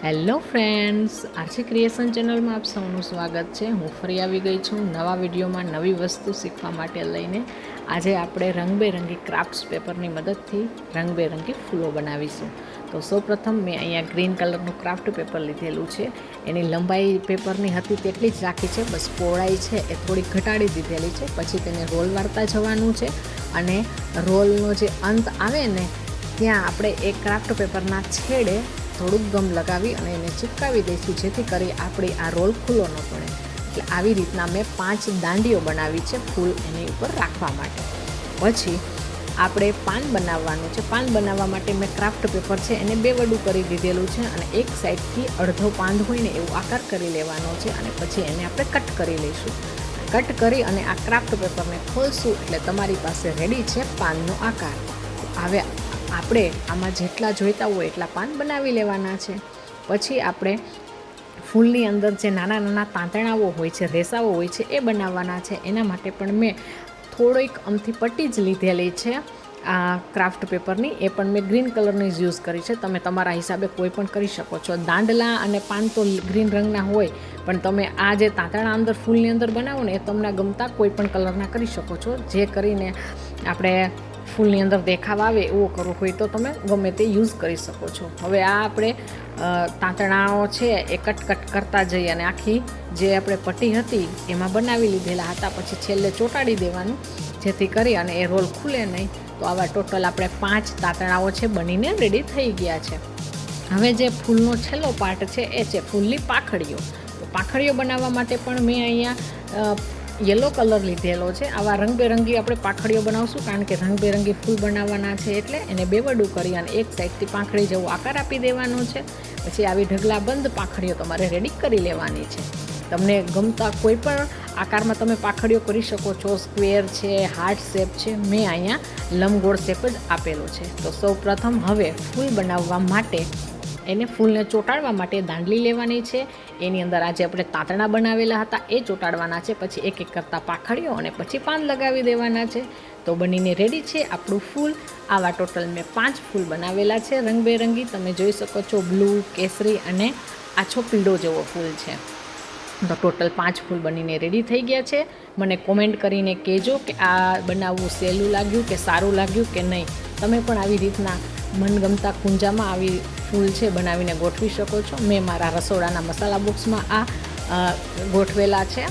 Hello friends, RC creation ચેનલમાં આપ સૌનું સ્વાગત છે. હું ફરી આવી ગઈ છું નવા વિડીયોમાં નવી વસ્તુ શીખવા માટે લઈને. આજે આપણે રંગબેરંગી ક્રાફ્ટ્સ પેપરની મદદથી રંગબેરંગી ફૂલો બનાવીશું. તો સૌપ્રથમ મેં અહીંયા ગ્રીન કલરનું ક્રાફ્ટ પેપર લીધેલું છે. એની લંબાઈ પેપરની હતી તેટલી જ રાખી છે, બસ પહોળાઈ છે એ થોડી ઘટાડી દીધેલી છે. પછી તેને રોલ વાળતા જવાનું છે અને રોલનો જે અંત આવે ને ત્યાં આપણે એક ક્રાફ્ટ પેપરના છેડે થોડુંક ગમ લગાવી અને એને ચિપકાવી દઈશું, જેથી કરી આપણી આ રોલ ખુલ્લો ન પડે. એટલે આવી રીતના મેં 5 દાંડીઓ બનાવી છે ફૂલ એની ઉપર રાખવા માટે. પછી આપણે પાન બનાવવાનું છે. પાન બનાવવા માટે મેં ક્રાફ્ટ પેપર છે એને 2 વડું કરી દીધેલું છે અને એક સાઈડથી અડધો પાંદ હોય ને એવો આકાર કરી લેવાનો છે અને પછી એને આપણે કટ કરી લઈશું. કટ કરી અને આ ક્રાફ્ટ પેપરને ખોલશું એટલે તમારી પાસે રેડી છે પાનનો આકાર. હવે આપણે આમાં જેટલા જોઈતા હોય એટલા પાન બનાવી લેવાના છે. પછી આપણે ફૂલની અંદર જે નાના નાના તાંતણાઓ હોય છે, રેસાઓ હોય છે, એ બનાવવાના છે. એના માટે પણ મેં થોડીક અમથી પટ્ટી જ લીધેલી છે આ ક્રાફ્ટ પેપરની. એ પણ મેં ગ્રીન કલરની જ યુઝ કરી છે. તમે તમારા હિસાબે કોઈ પણ કરી શકો છો. દાંડલા અને પાન તો ગ્રીન રંગના હોય, પણ તમે આ જે તાંતણા અંદર ફૂલની અંદર બનાવો ને એ તમને ગમતા કોઈ પણ કલરના કરી શકો છો. જે કરીને આપણે ફૂલની અંદર દેખાવ આવે એવો કરવો હોય તો તમે ગમે તે યુઝ કરી શકો છો. હવે આ આપણે તાંતણાઓ છે એ કટ કરતા જઈએ અને આખી જે આપણે પટ્ટી હતી એમાં બનાવી લીધેલા હતા. પછી છેલ્લે ચોંટાડી દેવાનું, જેથી કરી અને એ રોલ ખુલે નહીં. તો આવા ટોટલ આપણે 5 તાંતણાઓ છે બનીને રેડી થઈ ગયા છે. હવે જે ફૂલનો છેલ્લો પાર્ટ છે એ છે ફૂલની પાંખડીઓ. તો પાંખડીઓ બનાવવા માટે પણ મેં અહીંયા યલો કલર લીધેલો છે. આવા રંગબેરંગી આપણે પાંખડીઓ બનાવશું, કારણ કે રંગબેરંગી ફૂલ બનાવવાના છે. એટલે એને 2 વડું કરી અને એક સાઈડથી પાંખડી જેવો આકાર આપી દેવાનો છે. પછી આવી ઢગલા બંધ પાંખડીઓ તમારે રેડી કરી લેવાની છે. તમને ગમતા કોઈ પણ આકારમાં તમે પાંખડીઓ કરી શકો છો. સ્ક્વેર છે, હાર્ટ શેપ છે, મેં અહીંયા લંબગોળ શેપ જ આપેલો છે. તો સૌ પ્રથમ હવે ફૂલ બનાવવા માટે એને ફૂલને ચોંટાડવા માટે દાંડલી લેવાની છે. એની અંદર આજે આપણે તાંતણા બનાવેલા હતા એ ચોંટાડવાના છે. પછી એક એક કરતાં પાંખડીઓ અને પછી પાન લગાવી દેવાના છે. તો બનીને રેડી છે આપણું ફૂલ. આવા ટોટલ મેં 5 ફૂલ બનાવેલા છે રંગબેરંગી. તમે જોઈ શકો છો બ્લુ, કેસરી અને આછો પીળો જેવો ફૂલ છે. તો ટોટલ 5 ફૂલ બનીને રેડી થઈ ગયા છે. મને કોમેન્ટ કરીને કહેજો કે આ બનાવવું સહેલું લાગ્યું કે સારું લાગ્યું કે નહીં. તમે પણ આવી રીતના મનગમતા કુંજામાં આવી ફૂલ છે બનાવીને ગોઠવી શકો છો. મેં મારા રસોડાના મસાલા બોક્સમાં આ ગોઠવેલા છે.